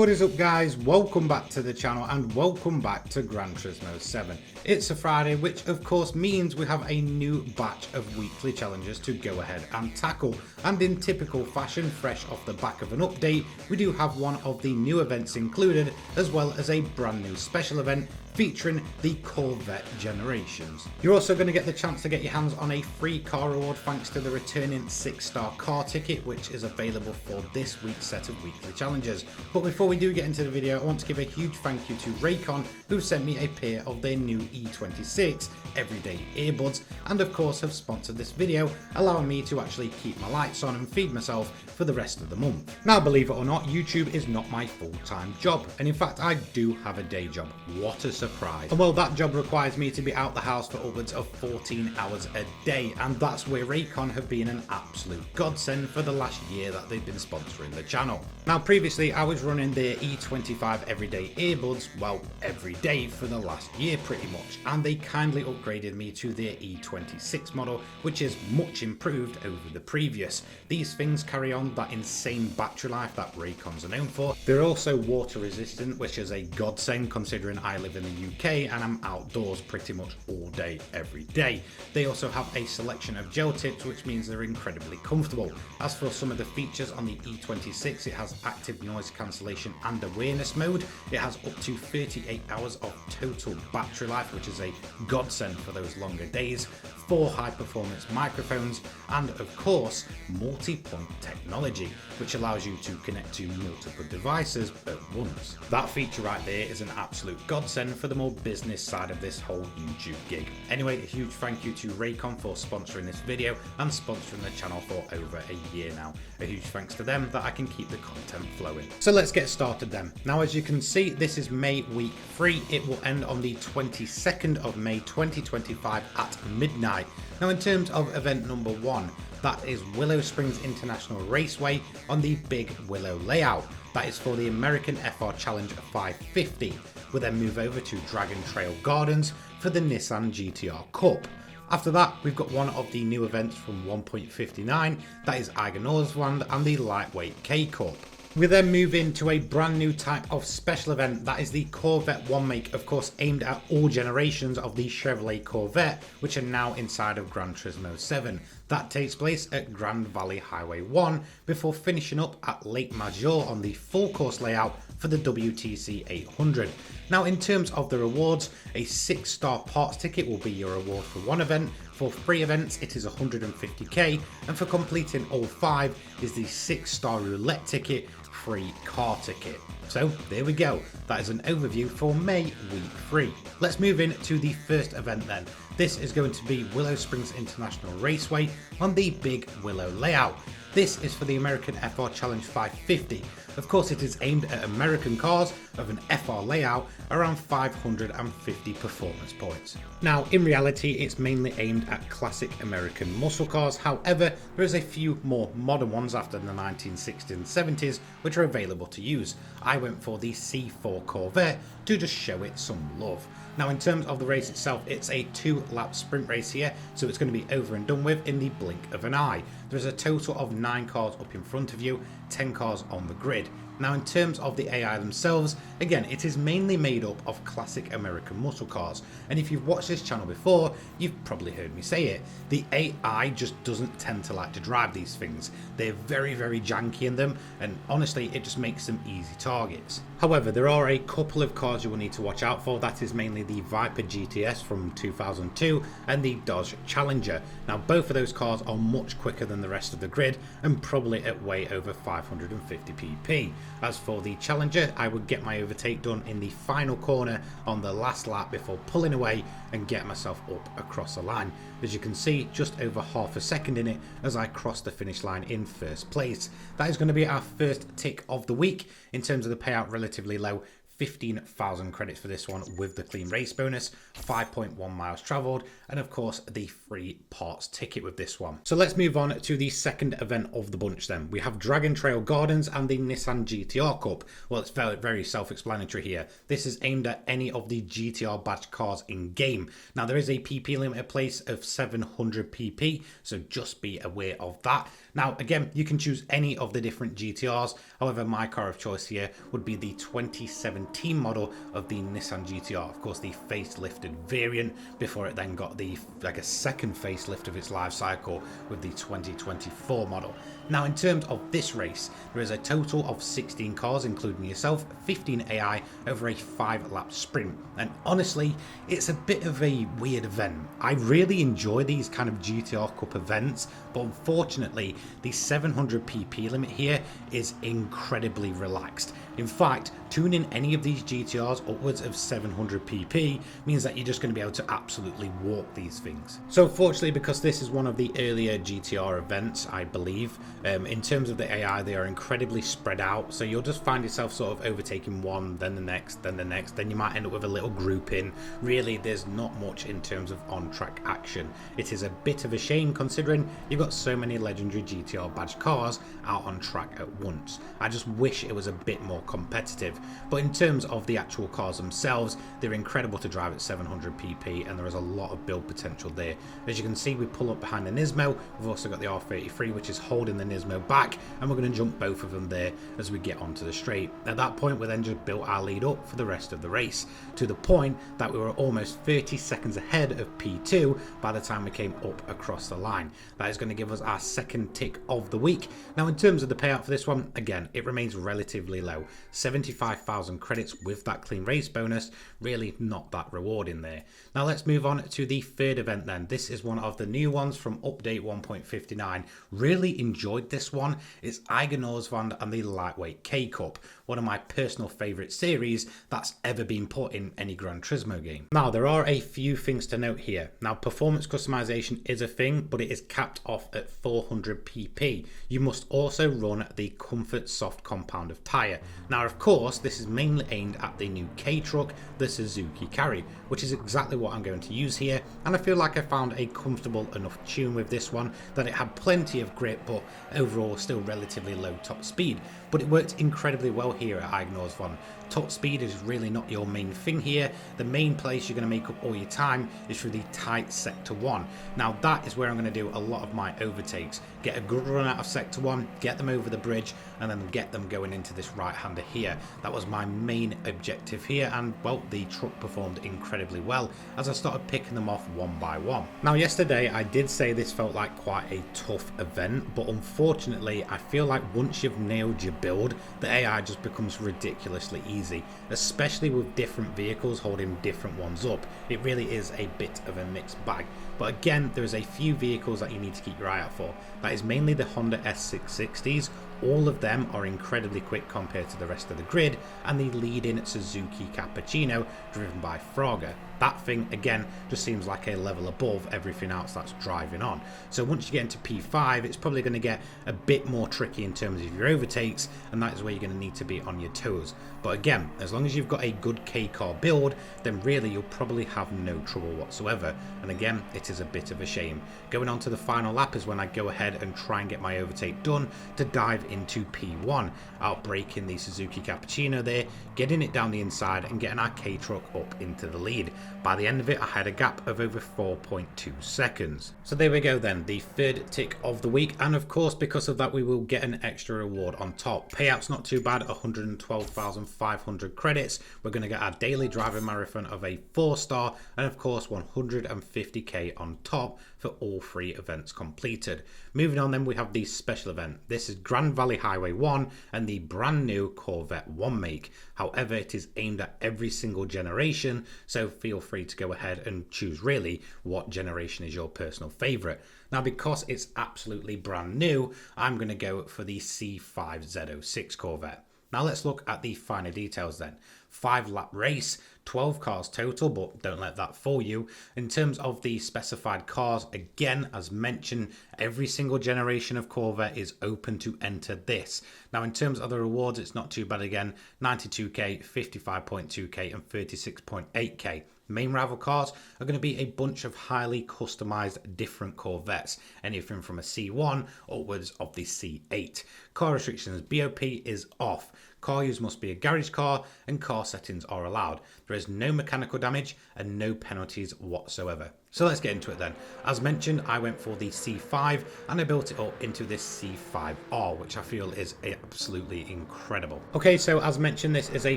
what is up guys, welcome back to the channel and welcome back to Gran Turismo 7. It's a Friday, which of course means we have a new batch of weekly challenges to go ahead and tackle, and in typical fashion, fresh off the back of an update, we do have one of the new events included, as well as a brand new special event featuring the Corvette Generations. You're also going to get the chance to get your hands on a free car reward thanks to the returning 6-star car ticket, which is available for this week's set of weekly challenges. But before we do get into the video, I want to give a huge thank you to Raycon, who sent me a pair of their new E26 everyday earbuds, and of course have sponsored this video, allowing me to actually keep my lights on and feed myself for the rest of the month. Now, believe it or not, YouTube is not my full-time job, and in fact I do have a day job. What a surprise. And well, that job requires me to be out the house for upwards of 14 hours a day, and that's where Raycon have been an absolute godsend for the last year that they've been sponsoring the channel. Now, previously I was running their E25 everyday earbuds, well, every day for the last year pretty much, and they kindly upgraded me to their E26 model, which is much improved over the previous. These things carry on that insane battery life that Raycons are known for. They're also water resistant, which is a godsend considering I live in the UK and I'm outdoors pretty much all day every day. They also have a selection of gel tips, which means they're incredibly comfortable. As for some of the features on the E26, it has active noise cancellation and awareness mode. It has up to 38 hours of total battery life, which is a godsend for those longer days, 4 high performance microphones, and of course multi-point technology, which allows you to connect to multiple devices at once. That feature right there is an absolute godsend for the more business side of this whole YouTube gig. Anyway, a huge thank you to Raycon for sponsoring this video and sponsoring the channel for over a year now. A huge thanks to them that I can keep the content flowing. So let's get started then. Now, as you can see, this is May week 3. It will end on the 22nd of May 2025 at midnight. Now, in terms of event number 1, that is Willow Springs International Raceway on the Big Willow layout. That is for the American FR Challenge 550. We'll then move over to Dragon Trail Gardens for the Nissan GTR Cup. After that, we've got one of the new events from 1.59, that is Eigenordswand and the Lightweight K Cup. We then move into a brand new type of special event, that is the Corvette One Make, of course aimed at all generations of the Chevrolet Corvette, which are now inside of Gran Turismo 7. That takes place at Grand Valley Highway 1 before finishing up at Lake Major on the full course layout for the WTC 800. Now, in terms of the rewards, a 6-star parts ticket will be your reward for one event. For 3 events it is 150k, and for completing all 5 is the 6-star roulette ticket, free car ticket. So there we go, that is an overview for May week 3. Let's move into the first event then. This is going to be Willow Springs International Raceway on the Big Willow layout. This is for the American FR Challenge 550. Of course, it is aimed at American cars of an FR layout around 550 performance points. Now, in reality, it's mainly aimed at classic American muscle cars. However, there is a few more modern ones after the 1960s and 70s which are available to use. I went for the C4 Corvette to just show it some love. Now, in terms of the race itself, it's a 2-lap sprint race here, so it's going to be over and done with in the blink of an eye. There's a total of 9 cars up in front of you, 10 cars on the grid. Now, in terms of the AI themselves, again, it is mainly made up of classic American muscle cars. And if you've watched this channel before, you've probably heard me say it. The AI just doesn't tend to like to drive these things. They're very, very janky in them, and honestly, it just makes them easy targets. However, there are a couple of cars you will need to watch out for. That is mainly the Viper GTS from 2002 and the Dodge Challenger. Now, both of those cars are much quicker than the rest of the grid and probably at way over 550 pp. As for the Challenger, I would get my overtake done in the final corner on the last lap before pulling away and get myself up across the line. As you can see, just over half a second in it as I crossed the finish line in first place. That is going to be our first tick of the week. In terms of the payout, relatively low, 15,000 credits for this one with the clean race bonus, 5.1 miles traveled, and of course the free parts ticket with this one. So let's move on to the second event of the bunch then. We have Dragon Trail Gardens and the Nissan GTR Cup. Well, it's very, very self-explanatory here. This is aimed at any of the GTR badge cars in game. Now there is a PP limit in place of 700 PP, so just be aware of that. Now again, you can choose any of the different GTRs. However, my car of choice here would be the 2017 model of the Nissan GTR. Of course, the facelifted variant before it then got the a second facelift of its life cycle with the 2024 model. Now, in terms of this race, there is a total of 16 cars, including yourself, 15 AI over a 5-lap sprint. And honestly, it's a bit of a weird event. I really enjoy these kind of GTR Cup events, but unfortunately, the 700 PP limit here is incredibly relaxed. In fact, tuning any of these GTRs upwards of 700 PP means that you're just going to be able to absolutely walk these things. So unfortunately, because this is one of the earlier GTR events, I believe, in terms of the AI, they are incredibly spread out. So you'll just find yourself sort of overtaking one, then the next, then the next, then you might end up with a little grouping. Really, there's not much in terms of on-track action. It is a bit of a shame considering you've got so many legendary GTR badge cars out on track at once. I just wish it was a bit more competitive. But in terms of the actual cars themselves, they're incredible to drive at 700 PP, and there is a lot of build potential there. As you can see, we pull up behind the Nismo. We've also got the R33, which is holding the Nismo back, and we're going to jump both of them there as we get onto the straight. At that point, we then just built our lead up for the rest of the race, to the point that we were almost 30 seconds ahead of P2 by the time we came up across the line. That is going to give us our second tick of the week. Now, in terms of the payout for this one, again, it remains relatively low. 75,000 credits with that clean race bonus, really not that rewarding there. Now let's move on to the third event then. This is one of the new ones from update 1.59. Really enjoyed this one. It's Eiger Norsvand and the Lightweight K Cup, one of my personal favourite series that's ever been put in any Gran Turismo game. Now there are a few things to note here. Now performance customization is a thing, but it is capped off at 400 PP. You must also run the Comfort Soft compound of tyre. Now of course this is mainly aimed at the new K truck, the Suzuki Carry, which is exactly what I'm going to use here, and I feel like I found a comfortable enough tune with this one that it had plenty of grip but overall still relatively low top speed. But it worked incredibly well here at Eiger Norsvand. Top speed is really not your main thing here. The main place you're going to make up all your time is through the tight sector 1. Now that is where I'm going to do a lot of my overtakes. Get a good run out of sector 1, get them over the bridge, and then get them going into this right-hander here. That was my main objective here, and well, the truck performed incredibly well as I started picking them off one by one. Now yesterday I did say this felt like quite a tough event, but unfortunately I feel like once you've nailed your build, the AI just becomes ridiculously easy, especially with different vehicles holding different ones up. It really is a bit of a mixed bag. But again, there's a few vehicles that you need to keep your eye out for. That is mainly the Honda S660s. All of them are incredibly quick compared to the rest of the grid, and the leading Suzuki Cappuccino driven by Fraga. That thing, again, just seems like a level above everything else that's driving on. So once you get into P5, it's probably going to get a bit more tricky in terms of your overtakes, and that is where you're going to need to be on your toes. But again, as long as you've got a good K-car build, then really you'll probably have no trouble whatsoever. And again, it is a bit of a shame. Going on to the final lap is when I go ahead and try and get my overtake done to dive into P1, outbraking the Suzuki Cappuccino there, getting it down the inside and getting our K-truck up into the lead. By the end of it, I had a gap of over 4.2 seconds. So there we go then, the third tick of the week, and of course because of that we will get an extra reward on top. Payout's not too bad, 112,500 credits. We're going to get our daily driving marathon of a 4-star, and of course 150k on top for all 3 events completed. Moving on then, we have the special event. This is Grand Valley Highway 1 and the brand new Corvette 1 make. However, it is aimed at every single generation, so feel free to go ahead and choose really what generation is your personal favorite. Now, because it's absolutely brand new, I'm going to go for the C5 Z06 Corvette. Now let's look at the finer details then. 5-lap race, 12 cars total, but don't let that fool you. In terms of the specified cars, again, as mentioned, every single generation of Corvette is open to enter this. Now in terms of the rewards, it's not too bad again, 92k, 55.2k and 36.8k. Main rival cars are going to be a bunch of highly customized different Corvettes, anything from a C1 upwards of the C8. Car restrictions, BOP is off. Car use must be a garage car and car settings are allowed. There is no mechanical damage and no penalties whatsoever. So let's get into it then. As mentioned, I went for the C5 and I built it up into this C5R, which I feel is absolutely incredible. Okay, so as mentioned, this is a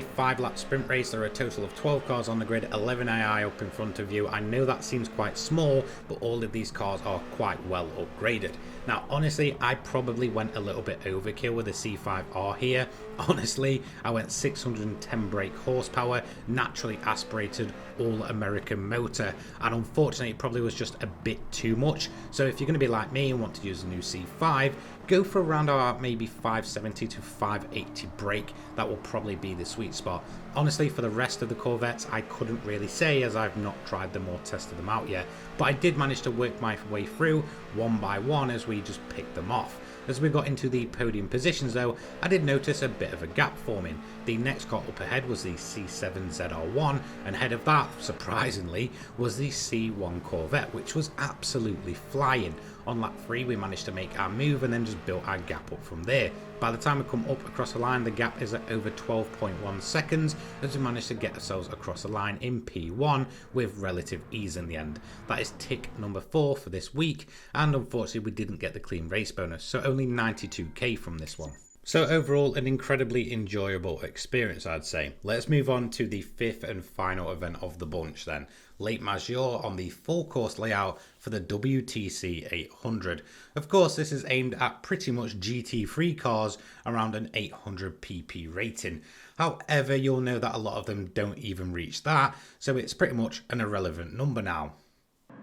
5-lap sprint race. There are a total of 12 cars on the grid, 11 AI up in front of you. I know that seems quite small, but all of these cars are quite well upgraded. Now, honestly, I probably went a little bit overkill with the C5R here. Honestly, I went 610 brake horsepower, naturally aspirated all-American motor, and unfortunately it probably was just a bit too much. So if you're going to be like me and want to use a new C5, go for around about maybe 570 to 580 brake. That will probably be the sweet spot. Honestly, for the rest of the Corvettes, I couldn't really say as I've not tried them or tested them out yet, but I did manage to work my way through one by one as we just picked them off. As we got into the podium positions though, I did notice a bit of a gap forming. The next car up ahead was the C7ZR1, and ahead of that, surprisingly, was the C1 Corvette, which was absolutely flying. On lap 3 we managed to make our move and then just built our gap up from there. By the time we come up across the line, the gap is at over 12.1 seconds as we managed to get ourselves across the line in P1 with relative ease in the end. That is tick number 4 for this week, and unfortunately we didn't get the clean race bonus, so only 92k from this one. So overall, an incredibly enjoyable experience, I'd say. Let's move on to the 5th and final event of the bunch then. Late Major on the full course layout for the WTC 800. Of course, this is aimed at pretty much GT3 cars around an 800 pp rating. However, you'll know that a lot of them don't even reach that, so it's pretty much an irrelevant number now.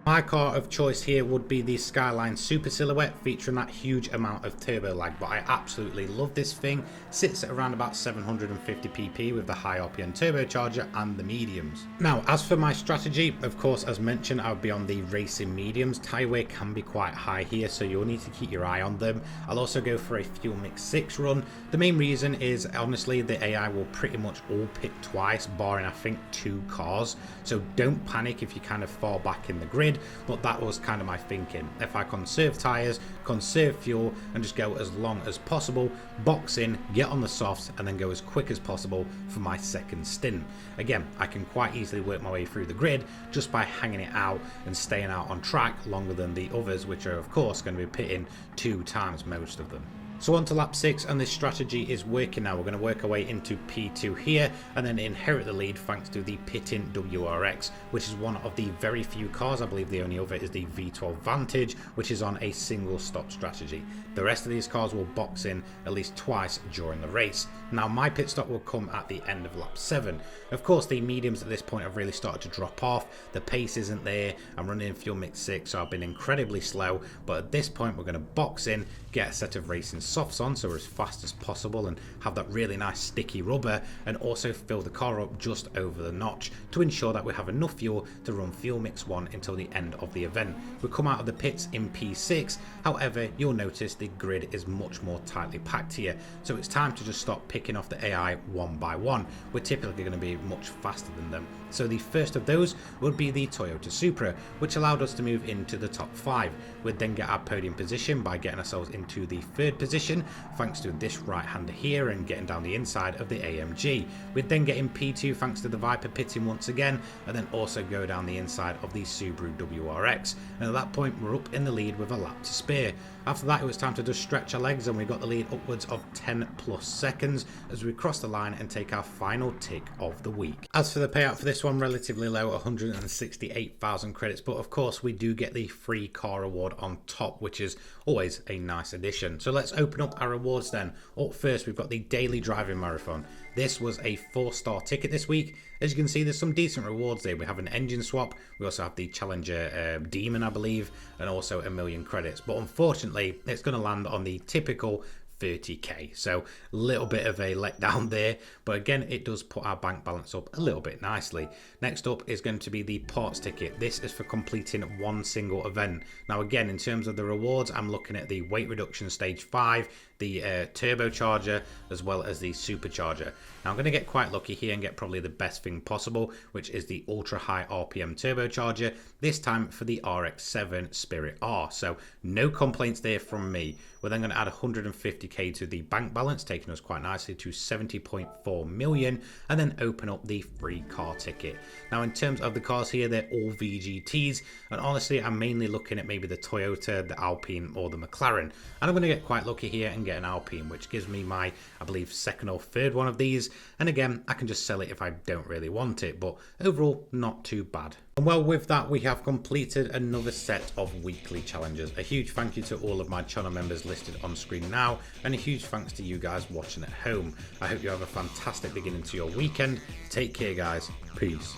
My car of choice here would be the Skyline Super Silhouette, featuring that huge amount of turbo lag, but I absolutely love this thing. Sits at around about 750 pp with the high RPM turbocharger and the mediums. Now, as for my strategy, of course, as mentioned, I would be on the racing mediums. Tyre wear can be quite high here, so you'll need to keep your eye on them. I'll also go for a Fuel Mix 6 run. The main reason is, honestly, the AI will pretty much all pit twice, barring I think 2 cars, so don't panic if you kind of fall back in the grid. But that was kind of my thinking. If I conserve tyres, conserve fuel, and just go as long as possible, box in, get on the softs, and then go as quick as possible for my second stint. Again, I can quite easily work my way through the grid just by hanging it out and staying out on track longer than the others, which are of course going to be pitting 2 times most of them. So on to lap 6, and this strategy is working now. We're going to work our way into P2 here and then inherit the lead thanks to the pitting WRX, which is one of the very few cars. I believe the only other is the V12 Vantage, which is on a single stop strategy. The rest of these cars will box in at least twice during the race. Now my pit stop will come at the end of lap 7. Of course, the mediums at this point have really started to drop off. The pace isn't there. I'm running Fuel Mix 6, so I've been incredibly slow, but at this point we're going to box in, get a set of racing softs on so we're as fast as possible and have that really nice sticky rubber, and also fill the car up just over the notch to ensure that we have enough fuel to run Fuel Mix 1 until the end of the event. We come out of the pits in P6, however you'll notice the grid is much more tightly packed here, so it's time to just stop picking off the AI one by one. We're typically going to be much faster than them. So the first of those would be the Toyota Supra, which allowed us to move into the top 5. We'd then get our podium position by getting ourselves into the 3rd position thanks to this right hander here and getting down the inside of the AMG. We'd then get in P2 thanks to the Viper pitting once again, and then also go down the inside of the Subaru WRX, and at that point we're up in the lead with a lap to spare. After that it was time to just stretch our legs, and we got the lead upwards of 10 plus seconds as we cross the line and take our final tick of the week. As for the payout for this one, relatively low, 168,000 credits, but of course we do get the free car award on top, which is always a nice addition. So let's open up our rewards then. Up first we've got the daily driving marathon. This was a 4-star ticket this week. As you can see, there's some decent rewards there. We have an engine swap, we also have the Challenger Demon I believe, and also 1,000,000 credits, but unfortunately it's going to land on the typical 30k. So a little bit of a letdown there, but again, it does put our bank balance up a little bit nicely. Next up is going to be the parts ticket. This is for completing one single event. Now again, in terms of the rewards, I'm looking at the weight reduction stage 5, the turbocharger, as well as the supercharger. Now I'm going to get quite lucky here and get probably the best thing possible, which is the ultra high RPM turbocharger, this time for the RX-7 Spirit R. So no complaints there from me. We're then going to add 150k to the bank balance, taking us quite nicely to 70.4 million, and then open up the free car ticket. Now in terms of the cars here, they're all VGTs, and honestly I'm mainly looking at maybe the Toyota, the Alpine, or the McLaren, and I'm going to get quite lucky here and get an Alpine, which gives me my, I believe, second or third one of these, and again I can just sell it if I don't really want it, but overall not too bad. And well, with that, we have completed another set of weekly challenges. A huge thank you to all of my channel members listed on screen now, and a huge thanks to you guys watching at home. I hope you have a fantastic beginning to your weekend. Take care, guys. Peace.